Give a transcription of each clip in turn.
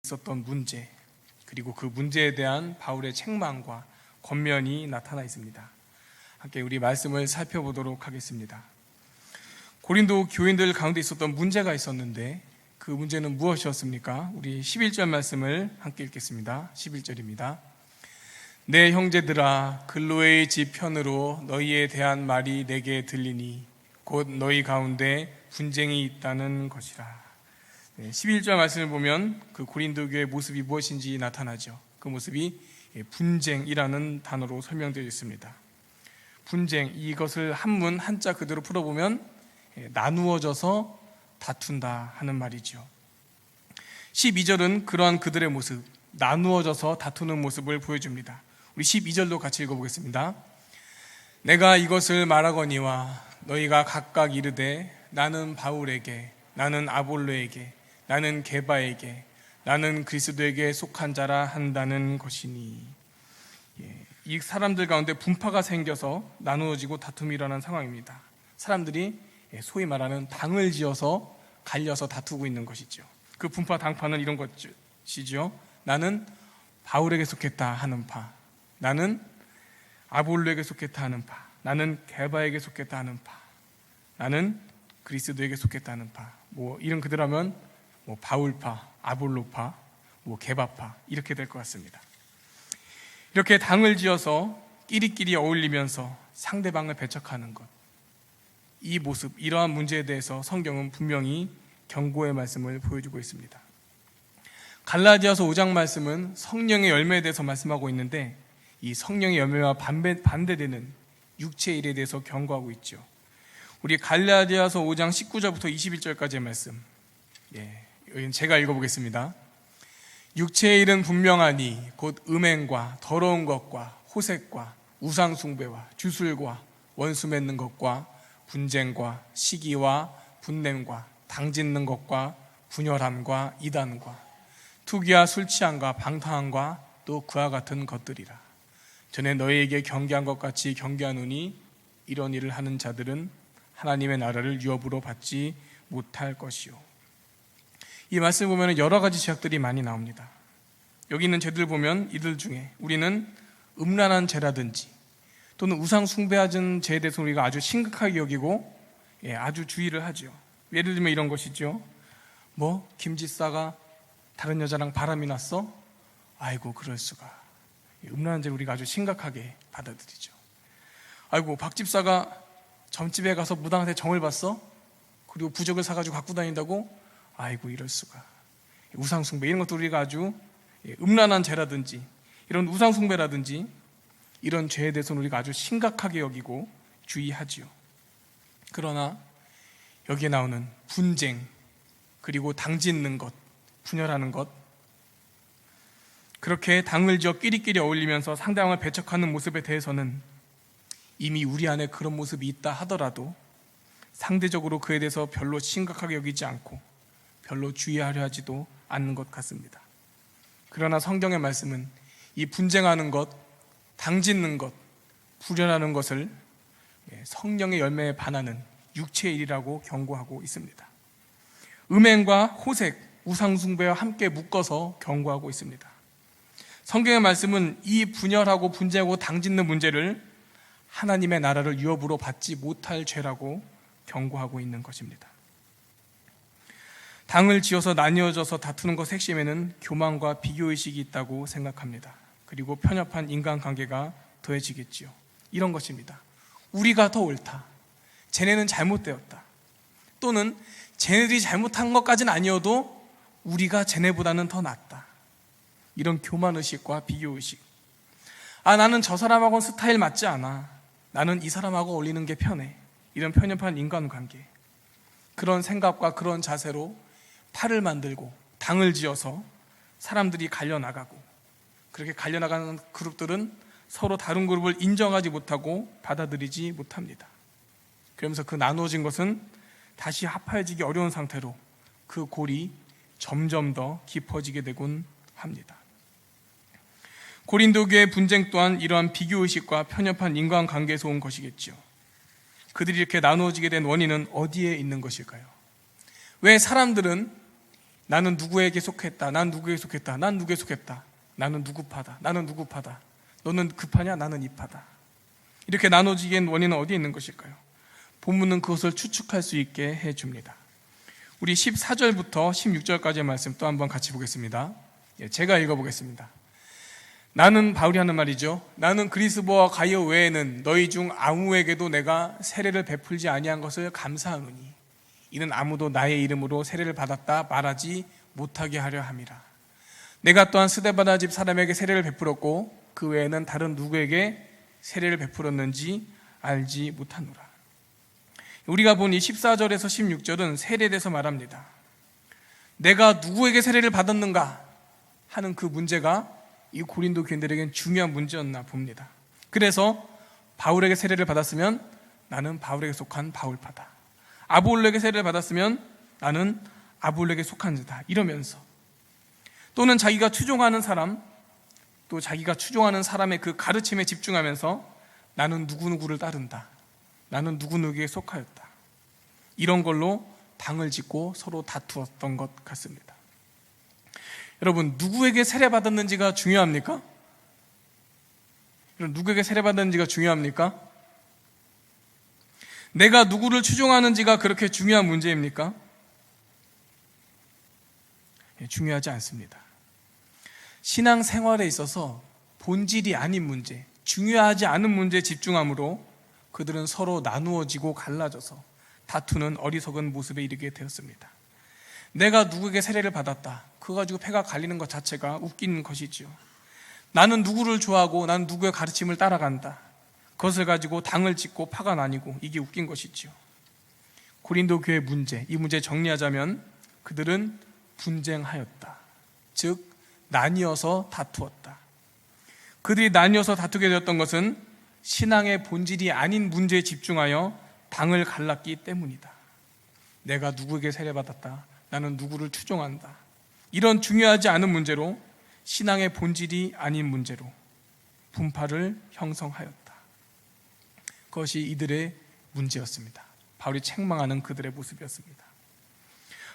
있었던 문제, 그리고 그 문제에 대한 바울의 책망과 권면이 나타나 있습니다. 함께 우리 말씀을 살펴보도록 하겠습니다. 고린도 교인들 가운데 있었던 문제가 있었는데 그 문제는 무엇이었습니까? 우리 11절 말씀을 함께 읽겠습니다. 11절입니다. 내 형제들아, 글로의 집 편으로 너희에 대한 말이 내게 들리니 곧 너희 가운데 분쟁이 있다는 것이라. 11절 말씀을 보면 그 고린도 교회의 모습이 무엇인지 나타나죠. 그 모습이 분쟁이라는 단어로 설명되어 있습니다. 분쟁, 이것을 한문 한자 그대로 풀어보면 나누어져서 다툰다 하는 말이죠. 12절은 그러한 그들의 모습, 나누어져서 다투는 모습을 보여줍니다. 우리 12절도 같이 읽어보겠습니다. 내가 이것을 말하거니와 너희가 각각 이르되 나는 바울에게, 나는 아볼로에게, 나는 게바에게, 나는 그리스도에게 속한 자라 한다는 것이니. 이 사람들 가운데 분파가 생겨서 나누어지고 다툼이 일어난 상황입니다. 사람들이 소위 말하는 당을 지어서 갈려서 다투고 있는 것이죠. 그 분파 당파는 이런 것이죠. 나는 바울에게 속했다 하는 파, 나는 아볼로에게 속했다 하는 파, 나는 게바에게 속했다 하는 파, 나는 그리스도에게 속했다 하는 파. 이런 그들하면 바울파, 아볼로파, 게바파 이렇게 될 것 같습니다. 이렇게 당을 지어서 끼리끼리 어울리면서 상대방을 배척하는 것, 이 모습, 이러한 문제에 대해서 성경은 분명히 경고의 말씀을 보여주고 있습니다. 갈라디아서 5장 말씀은 성령의 열매에 대해서 말씀하고 있는데 이 성령의 열매와 반대되는 육체의 일에 대해서 경고하고 있죠. 우리 갈라디아서 5장 19절부터 21절까지의 말씀, 제가 읽어보겠습니다. 육체의 일은 분명하니 곧 음행과 더러운 것과 호색과 우상숭배와 주술과 원수 맺는 것과 분쟁과 시기와 분냄과 당짓는 것과 분열함과 이단과 투기와 술 취함과 방탕함과 또 그와 같은 것들이라. 전에 너희에게 경계한 것 같이 경계하노니 이런 일을 하는 자들은 하나님의 나라를 유업으로 받지 못할 것이요. 이 말씀을 보면 여러 가지 죄악들이 많이 나옵니다. 여기 있는 죄들 보면 이들 중에 우리는 음란한 죄라든지 또는 우상 숭배하는 죄에 대해서 우리가 아주 심각하게 여기고 아주 주의를 하죠. 예를 들면 이런 것이죠. 김지사가 다른 여자랑 바람이 났어? 아이고 그럴 수가. 음란한 죄를 우리가 아주 심각하게 받아들이죠. 아이고 박집사가 점집에 가서 무당한테 정을 봤어? 그리고 부적을 사가지고 갖고 다닌다고? 아이고 이럴 수가. 우상숭배 이런 것도 우리가 아주 음란한 죄라든지 이런 우상숭배라든지 이런 죄에 대해서는 우리가 아주 심각하게 여기고 주의하지요. 그러나 여기에 나오는 분쟁, 그리고 당짓는 것, 분열하는 것, 그렇게 당을 지어 끼리끼리 어울리면서 상대방을 배척하는 모습에 대해서는 이미 우리 안에 그런 모습이 있다 하더라도 상대적으로 그에 대해서 별로 심각하게 여기지 않고 별로 주의하려 하지도 않는 것 같습니다. 그러나 성경의 말씀은 이 분쟁하는 것, 당짓는 것, 불연하는 것을 성령의 열매에 반하는 육체의 일이라고 경고하고 있습니다. 음행과 호색, 우상숭배와 함께 묶어서 경고하고 있습니다. 성경의 말씀은 이 분열하고 분쟁하고 당짓는 문제를 하나님의 나라를 유업으로 받지 못할 죄라고 경고하고 있는 것입니다. 당을 지어서 나뉘어져서 다투는 것 핵심에는 교만과 비교의식이 있다고 생각합니다. 그리고 편협한 인간관계가 더해지겠지요. 이런 것입니다. 우리가 더 옳다. 쟤네는 잘못되었다. 또는 쟤네들이 잘못한 것까지는 아니어도 우리가 쟤네보다는 더 낫다. 이런 교만의식과 비교의식. 나는 저 사람하고는 스타일 맞지 않아. 나는 이 사람하고 어울리는 게 편해. 이런 편협한 인간관계. 그런 생각과 그런 자세로 팔을 만들고 당을 지어서 사람들이 갈려나가고, 그렇게 갈려나가는 그룹들은 서로 다른 그룹을 인정하지 못하고 받아들이지 못합니다. 그러면서 그 나누어진 것은 다시 합해지기 어려운 상태로 그 골이 점점 더 깊어지게 되곤 합니다. 고린도 교회의 분쟁 또한 이러한 비교의식과 편협한 인간관계에서 온 것이겠죠. 그들이 이렇게 나누어지게 된 원인은 어디에 있는 것일까요? 왜 사람들은 나는 누구에게 속했다. 난 누구에게 속했다. 난 누구에게 속했다. 나는 누구파다. 나는 누구파다. 너는 급하냐? 나는 이파다. 이렇게 나눠지기엔 원인은 어디에 있는 것일까요? 본문은 그것을 추측할 수 있게 해줍니다. 우리 14절부터 16절까지의 말씀 또 한번 같이 보겠습니다. 제가 읽어보겠습니다. 나는, 바울이 하는 말이죠. 나는 그리스도와 가이오 외에는 너희 중 아무에게도 내가 세례를 베풀지 아니한 것을 감사하노니 이는 아무도 나의 이름으로 세례를 받았다 말하지 못하게 하려 함이라. 내가 또한 스데바나 집 사람에게 세례를 베풀었고 그 외에는 다른 누구에게 세례를 베풀었는지 알지 못하노라. 우리가 본 이 14절에서 16절은 세례에 대해서 말합니다. 내가 누구에게 세례를 받았는가 하는 그 문제가 이 고린도 교인들에겐 중요한 문제였나 봅니다. 그래서 바울에게 세례를 받았으면 나는 바울에게 속한 바울파다. 아볼로에게 세례를 받았으면 나는 아볼로에게 속한 자다. 이러면서 또는 자기가 추종하는 사람, 또 자기가 추종하는 사람의 그 가르침에 집중하면서 나는 누구누구를 따른다. 나는 누구누구에게 속하였다. 이런 걸로 당을 짓고 서로 다투었던 것 같습니다. 여러분, 누구에게 세례받았는지가 중요합니까? 누구에게 세례받았는지가 중요합니까? 내가 누구를 추종하는지가 그렇게 중요한 문제입니까? 중요하지 않습니다. 신앙생활에 있어서 본질이 아닌 문제, 중요하지 않은 문제에 집중함으로 그들은 서로 나누어지고 갈라져서 다투는 어리석은 모습에 이르게 되었습니다. 내가 누구에게 세례를 받았다, 그거 가지고 패가 갈리는 것 자체가 웃기는 것이지요. 나는 누구를 좋아하고 나는 누구의 가르침을 따라간다, 그것을 가지고 당을 짓고 파가 나뉘고, 이게 웃긴 것이지요. 고린도 교회 문제, 이 문제 정리하자면 그들은 분쟁하였다. 즉 나뉘어서 다투었다. 그들이 나뉘어서 다투게 되었던 것은 신앙의 본질이 아닌 문제에 집중하여 당을 갈랐기 때문이다. 내가 누구에게 세례받았다, 나는 누구를 추종한다, 이런 중요하지 않은 문제로, 신앙의 본질이 아닌 문제로 분파를 형성하였다. 그것이 이들의 문제였습니다. 바울이 책망하는 그들의 모습이었습니다.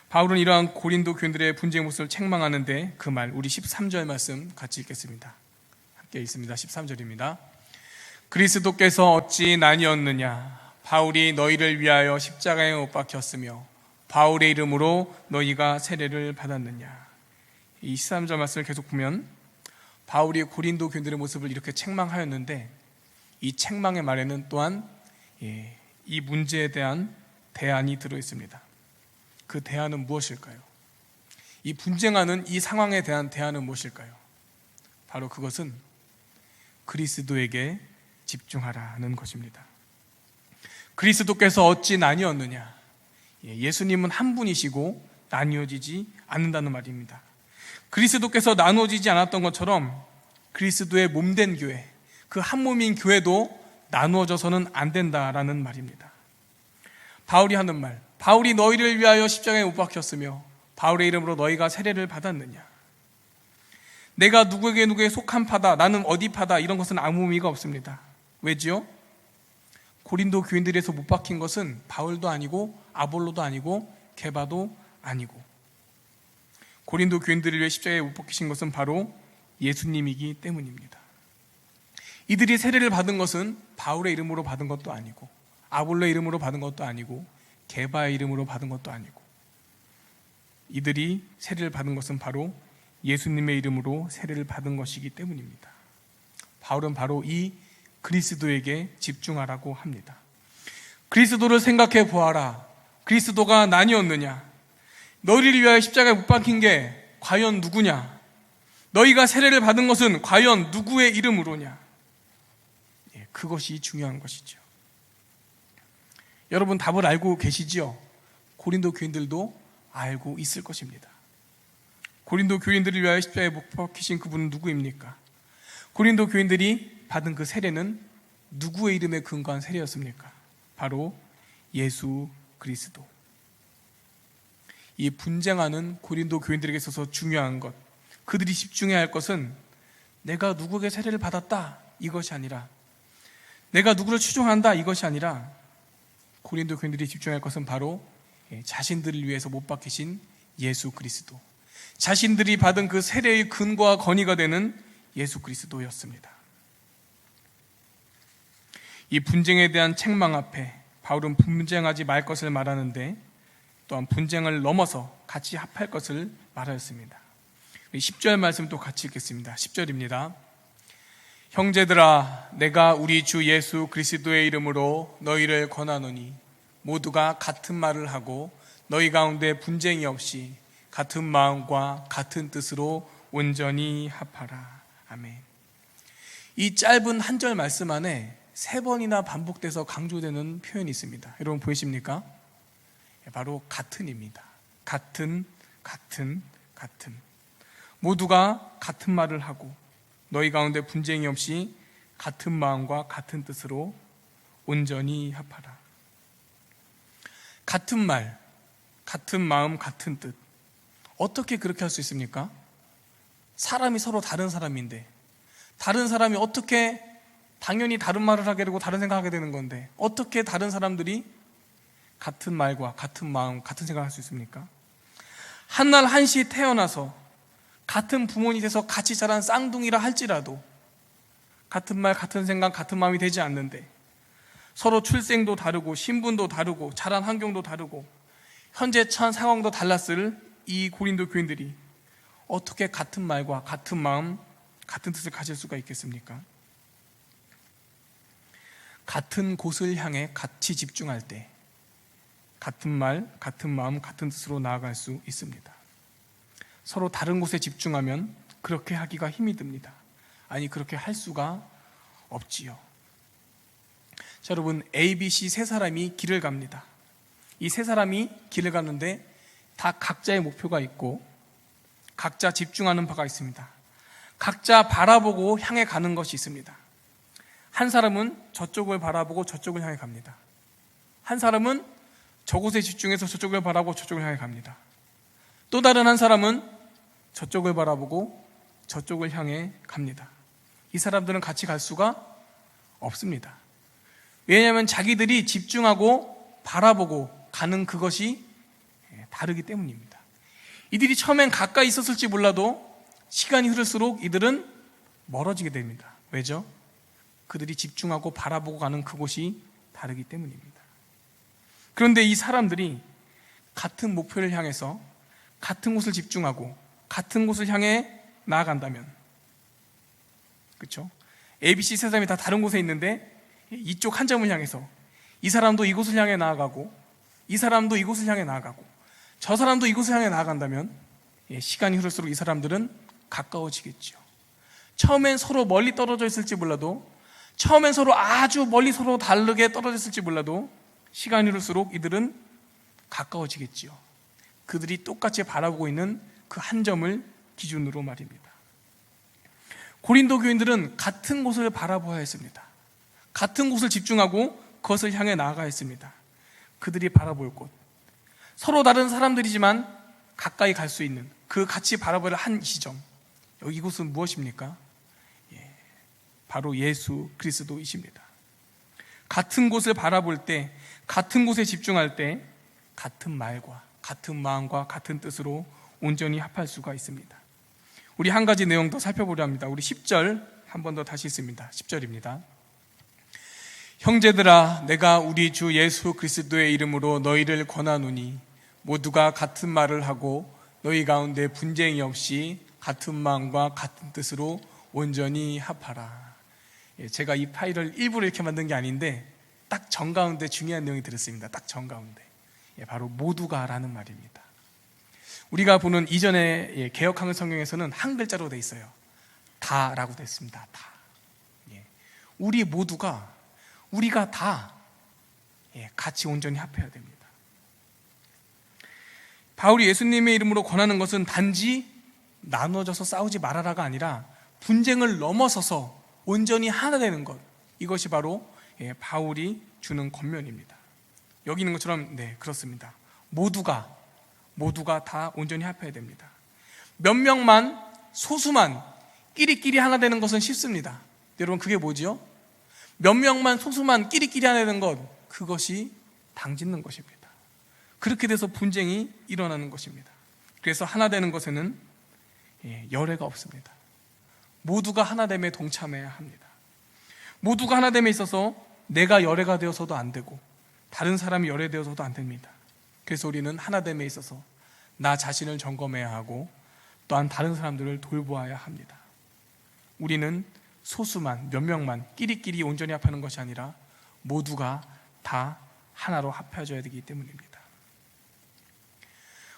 바울은 이러한 고린도 교인들의 분쟁의 모습을 책망하는데 그 말, 우리 13절 말씀 같이 읽겠습니다. 함께 읽습니다. 13절입니다. 그리스도께서 어찌 나뉘었느냐? 바울이 너희를 위하여 십자가에 못 박혔으며 바울의 이름으로 너희가 세례를 받았느냐? 이 13절 말씀을 계속 보면 바울이 고린도 교인들의 모습을 이렇게 책망하였는데, 이 책망의 말에는 또한 이 문제에 대한 대안이 들어있습니다. 그 대안은 무엇일까요? 이 분쟁하는 이 상황에 대한 대안은 무엇일까요? 바로 그것은 그리스도에게 집중하라는 것입니다. 그리스도께서 어찌 나뉘었느냐? 예수님은 한 분이시고 나뉘어지지 않는다는 말입니다. 그리스도께서 나누어지지 않았던 것처럼 그리스도의 몸된 교회, 그 한 몸인 교회도 나누어져서는 안 된다라는 말입니다. 바울이 하는 말, 바울이 너희를 위하여 십자가에 못 박혔으며 바울의 이름으로 너희가 세례를 받았느냐? 내가 누구에게 속한 파다, 나는 어디 파다, 이런 것은 아무 의미가 없습니다. 왜지요? 고린도 교인들에서 못 박힌 것은 바울도 아니고 아볼로도 아니고 게바도 아니고, 고린도 교인들을 위해 십자가에 못 박히신 것은 바로 예수님이기 때문입니다. 이들이 세례를 받은 것은 바울의 이름으로 받은 것도 아니고 아볼로의 이름으로 받은 것도 아니고 게바의 이름으로 받은 것도 아니고, 이들이 세례를 받은 것은 바로 예수님의 이름으로 세례를 받은 것이기 때문입니다. 바울은 바로 이 그리스도에게 집중하라고 합니다. 그리스도를 생각해 보아라. 그리스도가 나뉘었느냐? 너희를 위하여 십자가에 못 박힌 게 과연 누구냐? 너희가 세례를 받은 것은 과연 누구의 이름으로냐? 그것이 중요한 것이죠. 여러분 답을 알고 계시지요? 고린도 교인들도 알고 있을 것입니다. 고린도 교인들을 위하여 십자가에 못 박히신 그분은 누구입니까? 고린도 교인들이 받은 그 세례는 누구의 이름에 근거한 세례였습니까? 바로 예수 그리스도. 이 분쟁하는 고린도 교인들에게 있어서 중요한 것, 그들이 집중해야 할 것은 내가 누구에게 세례를 받았다, 이것이 아니라, 내가 누구를 추종한다, 이것이 아니라, 고린도 교인들이 집중할 것은 바로 자신들을 위해서 못 박히신 예수 그리스도, 자신들이 받은 그 세례의 근거와 건의가 되는 예수 그리스도였습니다. 이 분쟁에 대한 책망 앞에 바울은 분쟁하지 말 것을 말하는데 또한 분쟁을 넘어서 같이 합할 것을 말하였습니다. 10절 말씀 또 같이 읽겠습니다. 10절입니다. 형제들아, 내가 우리 주 예수 그리스도의 이름으로 너희를 권하노니 모두가 같은 말을 하고 너희 가운데 분쟁이 없이 같은 마음과 같은 뜻으로 온전히 합하라. 아멘. 이 짧은 한 절 말씀 안에 3번이나 반복돼서 강조되는 표현이 있습니다. 여러분 보이십니까? 바로 같은입니다. 같은. 모두가 같은 말을 하고 너희 가운데 분쟁이 없이 같은 마음과 같은 뜻으로 온전히 합하라. 같은 말, 같은 마음, 같은 뜻. 어떻게 그렇게 할 수 있습니까? 사람이 서로 다른 사람인데 다른 사람이 어떻게 당연히 다른 말을 하게 되고 다른 생각을 하게 되는 건데 어떻게 다른 사람들이 같은 말과 같은 마음, 같은 생각을 할 수 있습니까? 한날 한시 태어나서 같은 부모님 돼서 같이 자란 쌍둥이라 할지라도 같은 말, 같은 생각, 같은 마음이 되지 않는데 서로 출생도 다르고 신분도 다르고 자란 환경도 다르고 현재 처한 상황도 달랐을 이 고린도 교인들이 어떻게 같은 말과 같은 마음, 같은 뜻을 가질 수가 있겠습니까? 같은 곳을 향해 같이 집중할 때 같은 말, 같은 마음, 같은 뜻으로 나아갈 수 있습니다. 서로 다른 곳에 집중하면 그렇게 하기가 힘이 듭니다. 아니, 그렇게 할 수가 없지요. 자, 여러분, A, B, C 3사람이 길을 갑니다. 이 3사람이 길을 가는데 다 각자의 목표가 있고 각자 집중하는 바가 있습니다. 각자 바라보고 향해 가는 것이 있습니다. 한 사람은 저쪽을 바라보고 저쪽을 향해 갑니다. 한 사람은 저곳에 집중해서 저쪽을 바라보고 저쪽을 향해 갑니다. 또 다른 한 사람은 저쪽을 바라보고 저쪽을 향해 갑니다. 이 사람들은 같이 갈 수가 없습니다. 왜냐하면 자기들이 집중하고 바라보고 가는 그것이 다르기 때문입니다. 이들이 처음엔 가까이 있었을지 몰라도 시간이 흐를수록 이들은 멀어지게 됩니다. 왜죠? 그들이 집중하고 바라보고 가는 그곳이 다르기 때문입니다. 그런데 이 사람들이 같은 목표를 향해서 같은 곳을 집중하고 같은 곳을 향해 나아간다면, 그렇죠? A, B, C 3사람이 다 다른 곳에 있는데 이쪽 한 점을 향해서 이 사람도 이곳을 향해 나아가고 이 사람도 이곳을 향해 나아가고 저 사람도 이곳을 향해 나아간다면 시간이 흐를수록 이 사람들은 가까워지겠죠. 처음엔 서로 멀리 떨어져 있을지 몰라도, 처음엔 서로 아주 멀리 서로 다르게 떨어져 있을지 몰라도 시간이 흐를수록 이들은 가까워지겠지요. 그들이 똑같이 바라보고 있는 그 한 점을 기준으로 말입니다. 고린도 교인들은 같은 곳을 바라보아야 했습니다. 같은 곳을 집중하고 그것을 향해 나아가야 했습니다. 그들이 바라볼 곳, 서로 다른 사람들이지만 가까이 갈 수 있는 그 같이 바라볼 한 지점, 여기 이곳은 무엇입니까? 바로 예수 그리스도이십니다. 같은 곳을 바라볼 때, 같은 곳에 집중할 때 같은 말과 같은 마음과 같은 뜻으로 온전히 합할 수가 있습니다. 우리 한 가지 내용 더 살펴보려 합니다. 우리 10절 한 번 더 다시 읽습니다. 10절입니다. 형제들아, 내가 우리 주 예수 그리스도의 이름으로 너희를 권하노니 모두가 같은 말을 하고 너희 가운데 분쟁이 없이 같은 마음과 같은 뜻으로 온전히 합하라. 제가 이 파일을 일부러 이렇게 만든 게 아닌데 딱 정가운데 중요한 내용이 들었습니다. 딱 정가운데. 바로 모두가 라는 말입니다. 우리가 보는 이전의 개역한글 성경에서는 한 글자로 되어 있어요. 다라고 되어 있습니다. 다. 우리 모두가, 우리가 다 같이 온전히 합해야 됩니다. 바울이 예수님의 이름으로 권하는 것은 단지 나눠져서 싸우지 말아라가 아니라 분쟁을 넘어서서 온전히 하나 되는 것, 이것이 바로 바울이 주는 권면입니다. 여기 있는 것처럼 그렇습니다. 모두가 다 온전히 합해야 됩니다. 몇 명만, 소수만 끼리끼리 하나 되는 것은 쉽습니다. 여러분, 그게 뭐지요? 몇 명만, 소수만 끼리끼리 하나 되는 것, 그것이 당짓는 것입니다. 그렇게 돼서 분쟁이 일어나는 것입니다. 그래서 하나 되는 것에는 열애가 없습니다. 모두가 하나됨에 동참해야 합니다. 모두가 하나됨에 있어서 내가 열애가 되어서도 안 되고 다른 사람이 열애되어서도 안 됩니다. 그래서 우리는 하나됨에 있어서 나 자신을 점검해야 하고 또한 다른 사람들을 돌보아야 합니다. 우리는 소수만, 몇 명만 끼리끼리 온전히 합하는 것이 아니라 모두가 다 하나로 합해져야 되기 때문입니다.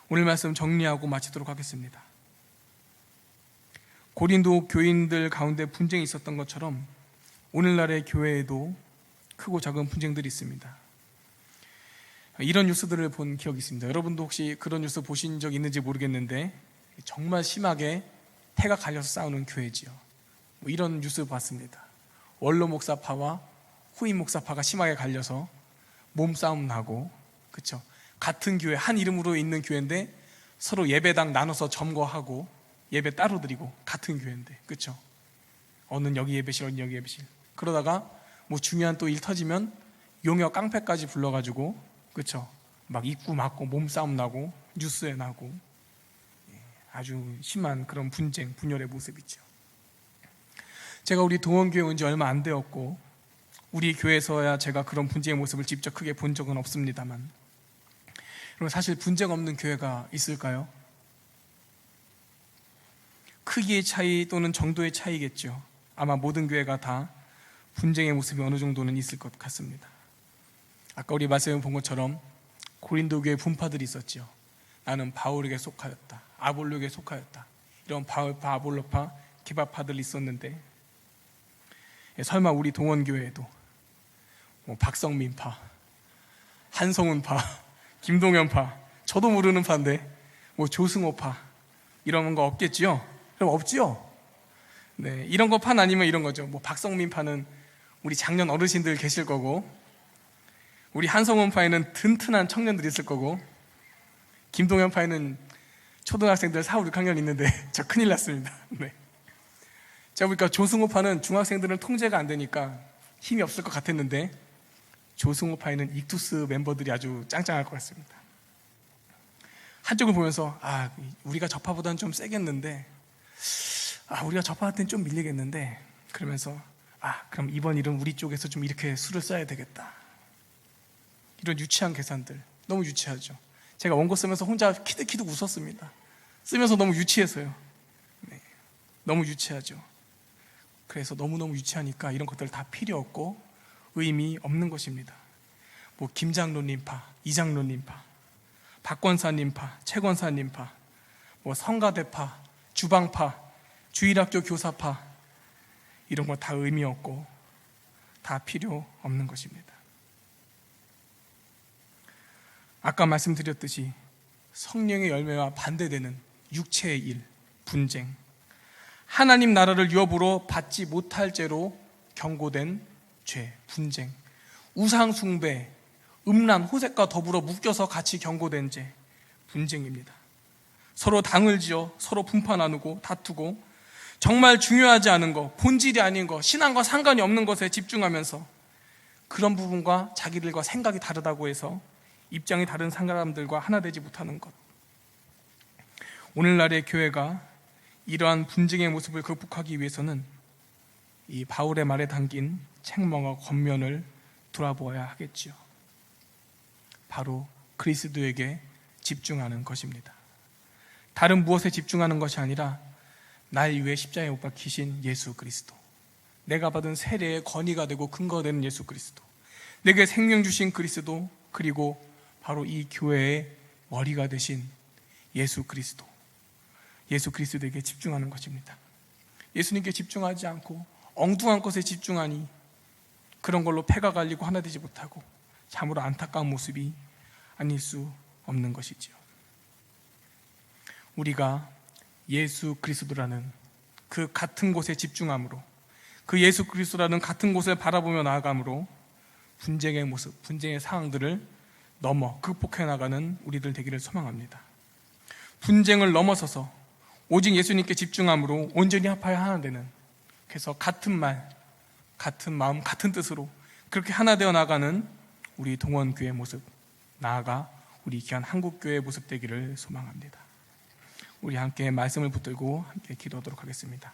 오늘 말씀 정리하고 마치도록 하겠습니다. 고린도 교인들 가운데 분쟁이 있었던 것처럼 오늘날의 교회에도 크고 작은 분쟁들이 있습니다. 이런 뉴스들을 본 기억이 있습니다. 여러분도 혹시 그런 뉴스 보신 적 있는지 모르겠는데 정말 심하게 패가 갈려서 싸우는 교회지요. 이런 뉴스 봤습니다. 원로 목사파와 후임 목사파가 심하게 갈려서 몸싸움 나고, 그렇죠? 같은 교회, 한 이름으로 있는 교회인데 서로 예배당 나눠서 점거하고 예배 따로 드리고, 같은 교회인데, 그렇죠? 어느 여기 예배실, 어느 여기 예배실. 그러다가 뭐 중요한 또 일 터지면 용역 깡패까지 불러가지고, 그렇죠? 막 입구 막고 몸싸움 나고 뉴스에 나고, 아주 심한 그런 분쟁, 분열의 모습이죠. 제가 우리 동원교회 온 지 얼마 안 되었고 우리 교회에서야 제가 그런 분쟁의 모습을 직접 크게 본 적은 없습니다만, 그리고 사실 분쟁 없는 교회가 있을까요? 크기의 차이 또는 정도의 차이겠죠. 아마 모든 교회가 다 분쟁의 모습이 어느 정도는 있을 것 같습니다. 아까 우리 말씀에 본 것처럼 고린도 교회 분파들이 있었죠. 나는 바울에게 속하였다, 아볼로에게 속하였다, 이런 바울파, 아볼로파, 기바파들이 있었는데, 설마 우리 동원교회에도 뭐 박성민파, 한성훈파, 김동현파, 저도 모르는 파인데 뭐 조승호파 이런 거 없겠지요? 그럼 없지요? 네, 이런 거 판 아니면 이런 거죠. 뭐 박성민파는 우리 작년 어르신들 계실 거고, 우리 한성훈파에는 튼튼한 청년들이 있을 거고, 김동현파에는 초등학생들 4, 5, 6학년 있는데 저 큰일 났습니다. 네. 제가 보니까 조승호파는 중학생들은 통제가 안 되니까 힘이 없을 것 같았는데 조승호파에는 익투스 멤버들이 아주 짱짱할 것 같습니다. 한쪽을 보면서 우리가 저파보다는 좀 세겠는데, 우리가 저파한테는 좀 밀리겠는데, 그러면서 그럼 이번 일은 우리 쪽에서 좀 이렇게 수를 써야 되겠다. 이런 유치한 계산들, 너무 유치하죠. 제가 원고 쓰면서 혼자 키득키득 웃었습니다. 쓰면서 너무 유치해서요. 네, 너무 유치하죠. 그래서 너무너무 유치하니까 이런 것들 다 필요 없고 의미 없는 것입니다. 뭐 김장로님파, 이장로님파, 박권사님파, 최권사님파, 뭐 성가대파, 주방파, 주일학교 교사파, 이런 거 다 의미 없고 다 필요 없는 것입니다. 아까 말씀드렸듯이 성령의 열매와 반대되는 육체의 일, 분쟁, 하나님 나라를 유업으로 받지 못할 죄로 경고된 죄, 분쟁, 우상 숭배, 음란, 호색과 더불어 묶여서 같이 경고된 죄, 분쟁입니다. 서로 당을 지어 서로 분파 나누고 다투고 정말 중요하지 않은 것, 본질이 아닌 것, 신앙과 상관이 없는 것에 집중하면서 그런 부분과 자기들과 생각이 다르다고 해서 입장이 다른 사람들과 하나 되지 못하는 것. 오늘날의 교회가 이러한 분쟁의 모습을 극복하기 위해서는 이 바울의 말에 담긴 책망과 권면을 돌아보아야 하겠지요. 바로 그리스도에게 집중하는 것입니다. 다른 무엇에 집중하는 것이 아니라 나를 위해 십자가에 못 박히신 예수 그리스도, 내가 받은 세례의 권위가 되고 근거가 되는 예수 그리스도, 내게 생명 주신 그리스도, 그리고 바로 이 교회의 머리가 되신 예수 그리스도, 예수 그리스도에게 집중하는 것입니다. 예수님께 집중하지 않고 엉뚱한 것에 집중하니 그런 걸로 패가 갈리고 하나 되지 못하고 참으로 안타까운 모습이 아닐 수 없는 것이지요. 우리가 예수 그리스도라는 그 같은 곳에 집중함으로, 그 예수 그리스도라는 같은 곳을 바라보며 나아감으로 분쟁의 모습, 분쟁의 상황들을 넘어 극복해 나가는 우리들 되기를 소망합니다. 분쟁을 넘어서서 오직 예수님께 집중함으로 온전히 합하여 하나 되는, 그래서 같은 말, 같은 마음, 같은 뜻으로 그렇게 하나 되어 나가는 우리 동원교회 모습, 나아가 우리 귀한 한국교회의 모습 되기를 소망합니다. 우리 함께 말씀을 붙들고 함께 기도하도록 하겠습니다.